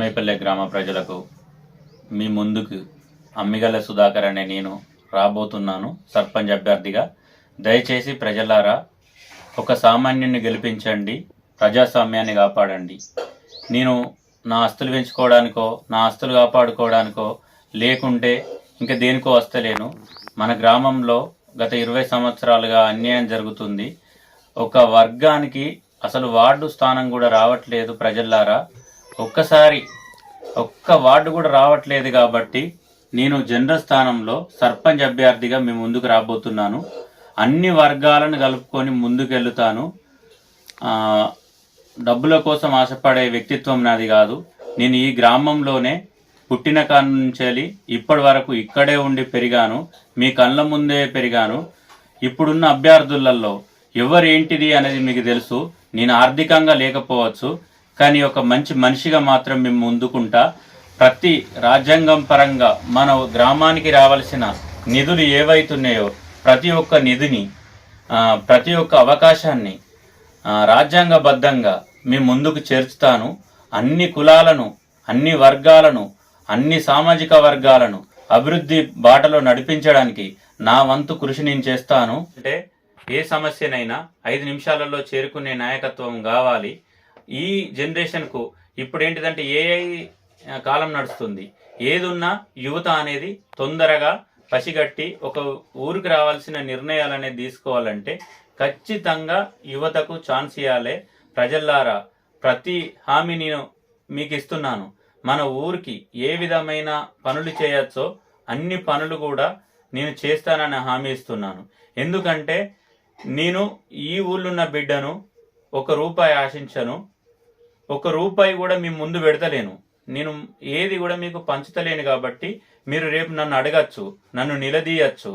అమ్మాయిపల్లె గ్రామ ప్రజలకు మీ ముందుకు అమ్మిగల సుధాకర్ అనే నేను రాబోతున్నాను సర్పంచ్ అభ్యర్థిగా. దయచేసి ప్రజలారా, ఒక సామాన్యుని గెలిపించండి, ప్రజాస్వామ్యాన్ని కాపాడండి. నేను నా ఆస్తులు పెంచుకోవడానికో, నా ఆస్తులు కాపాడుకోవడానికో, లేకుంటే ఇంకా దేనికో వస్తలేను. మన గ్రామంలో గత 20 సంవత్సరాలుగా అన్యాయం జరుగుతుంది. ఒక వర్గానికి అసలు వార్డు స్థానం కూడా రావట్లేదు. ప్రజలారా, ఒక్క వార్డు కూడా రావట్లేదు. కాబట్టి నేను జనరల్ స్థానంలో సర్పంచ్ అభ్యర్థిగా మీ ముందుకు రాబోతున్నాను. అన్ని వర్గాలను కలుపుకొని ముందుకెళ్తాను. డబ్బుల కోసం ఆశపడే వ్యక్తిత్వం నాది కాదు. నేను ఈ గ్రామంలోనే పుట్టిన కాడి నుంచి ఇప్పటి వరకు ఇక్కడే ఉండి పెరిగాను. మీ కళ్ళ ముందే పెరిగాను. ఇప్పుడున్న అభ్యర్థులలో ఎవరేంటిది అనేది మీకు తెలుసు. నేను ఆర్థికంగా లేకపోవచ్చు, కానీ ఒక మంచి మనిషిగా మాత్రం మేము ముందుకుంటా. ప్రతి రాజ్యాంగం పరంగా మన గ్రామానికి రావాల్సిన నిధులు ఏవైతున్నాయో ప్రతి ఒక్క నిధిని, ప్రతి ఒక్క అవకాశాన్ని రాజ్యాంగబద్ధంగా మేము ముందుకు చేర్చుతాను. అన్ని కులాలను, అన్ని వర్గాలను, అన్ని సామాజిక వర్గాలను అభివృద్ధి బాటలో నడిపించడానికి నా వంతు కృషి నేను చేస్తాను. అంటే ఏ సమస్యనైనా 5 నిమిషాలలో చేరుకునే నాయకత్వం కావాలి. ఈ జనరేషన్కు ఇప్పుడు ఏంటిదంటే ఏఐ కాలం నడుస్తుంది. ఏదున్నా యువత అనేది తొందరగా పసిగట్టి ఒక ఊరికి రావాల్సిన నిర్ణయాలు అనేది తీసుకోవాలంటే ఖచ్చితంగా యువతకు ఛాన్స్ ఇవ్వాలి. ప్రజల్లారా, ప్రతి హామీ నేను మీకు ఇస్తున్నాను. మన ఊరికి ఏ విధమైన పనులు చేయొచ్చో అన్ని పనులు కూడా నేను చేస్తానని హామీ ఇస్తున్నాను. ఎందుకంటే నేను ఈ ఊళ్ళున్న బిడ్డను, 1 రూపాయి ఆశించను, 1 రూపాయి కూడా మీ ముందు పెడతలేను. నేను ఏది కూడా మీకు పంచుతలేను. కాబట్టి మీరు రేపు నన్ను అడగచ్చు, నన్ను నిలదీయచ్చు,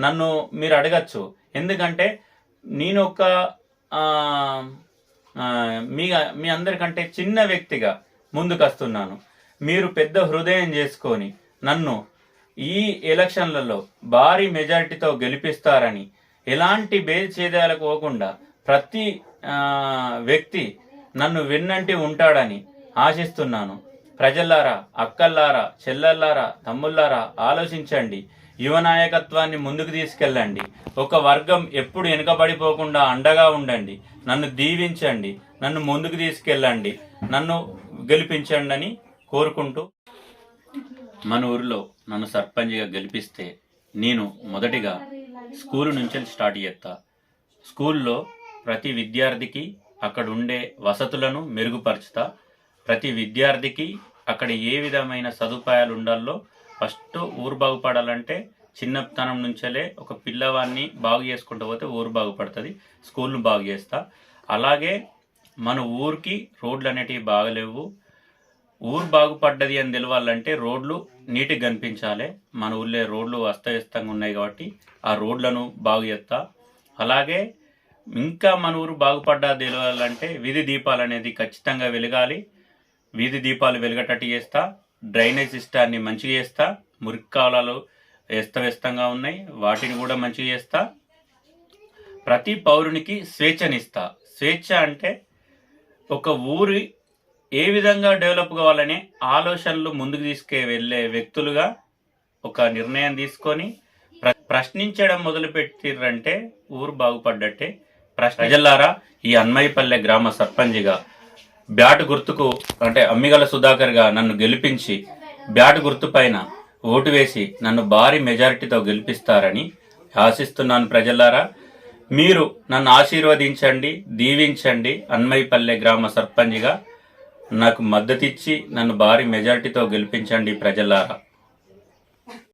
నన్ను మీరు అడగచ్చు. ఎందుకంటే నేను ఒక మీ అందరికంటే చిన్న వ్యక్తిగా ముందుకు వస్తున్నాను. మీరు పెద్ద హృదయం చేసుకొని నన్ను ఈ ఎలక్షన్లలో భారీ మెజారిటీతో గెలిపిస్తారని, ఎలాంటి భేదచేదాలకు పోకుండా ప్రతి వ్యక్తి నన్ను వెన్నంటి ఉంటాడని ఆశిస్తున్నాను. ప్రజల్లారా, అక్కల్లారా, చెల్లెల్లారా, తమ్ముళ్ళారా, ఆలోచించండి. యువ నాయకత్వాన్ని ముందుకు తీసుకెళ్ళండి. ఒక వర్గం ఎప్పుడు వెనుకబడిపోకుండా అండగా ఉండండి. నన్ను దీవించండి, నన్ను ముందుకు తీసుకెళ్ళండి, నన్ను గెలిపించండి అని కోరుకుంటూ, మన ఊరిలో నన్ను సర్పంచ్గా గెలిపిస్తే నేను మొదటిగా స్కూలు నుంచి స్టార్ట్ చేస్తా. స్కూల్లో ప్రతి విద్యార్థికి అక్కడ ఉండే వసతులను మెరుగుపరుచుతా. ప్రతి విద్యార్థికి అక్కడ ఏ విధమైన సదుపాయాలు ఉండాలో, ఫస్ట్ ఊరు బాగుపడాలంటే చిన్నతనం నుంచే ఒక పిల్లవాడిని బాగు చేసుకుంటూ పోతే ఊరు బాగుపడుతుంది. స్కూల్ను బాగు చేస్తా. అలాగే మన ఊరికి రోడ్లు అనేటివి బాగలేవు. ఊరు బాగుపడ్డది అని తెలవాలంటే రోడ్లు నీట్గా కనిపించాలి. మన ఊళ్ళో రోడ్లు అస్తవ్యస్తంగా ఉన్నాయి కాబట్టి ఆ రోడ్లను బాగు చేస్తా. అలాగే ఇంకా మన ఊరు బాగుపడ్డా తెలవాలంటే వీధి దీపాలు అనేది ఖచ్చితంగా వెలగాలి. వీధి దీపాలు వెలిగేటట్టు చేస్తా. డ్రైనేజ్ సిస్టాన్ని మంచిగా చేస్తా. మురికి కాలాలు అస్తవ్యస్తంగా ఉన్నాయి, వాటిని కూడా మంచిగా చేస్తా. ప్రతి పౌరునికి స్వేచ్ఛనిస్తా. స్వేచ్ఛ అంటే ఒక ఊరి ఏ విధంగా డెవలప్ కావాలనే ఆలోచనలు ముందుకు వెళ్ళే వ్యక్తులుగా ఒక నిర్ణయం తీసుకొని ప్రశ్నించడం మొదలుపెట్టిర్రంటే ఊరు బాగుపడ్డట్టే. ప్రజలారా, ఈ అమ్మాయిపల్లె గ్రామ సర్పంచ్గా బ్యాట్ గుర్తుకు అంటే అమ్మిగల సుధాకర్గా నన్ను గెలిపించి బ్యాట్ గుర్తు పైన ఓటు వేసి నన్ను భారీ మెజారిటీతో గెలిపిస్తారని ఆశిస్తున్నాను. ప్రజలారా, మీరు నన్ను ఆశీర్వదించండి, దీవించండి. అమ్మాయిపల్లె గ్రామ సర్పంచ్గా నాకు మద్దతిచ్చి నన్ను భారీ మెజారిటీతో గెలిపించండి ప్రజలారా.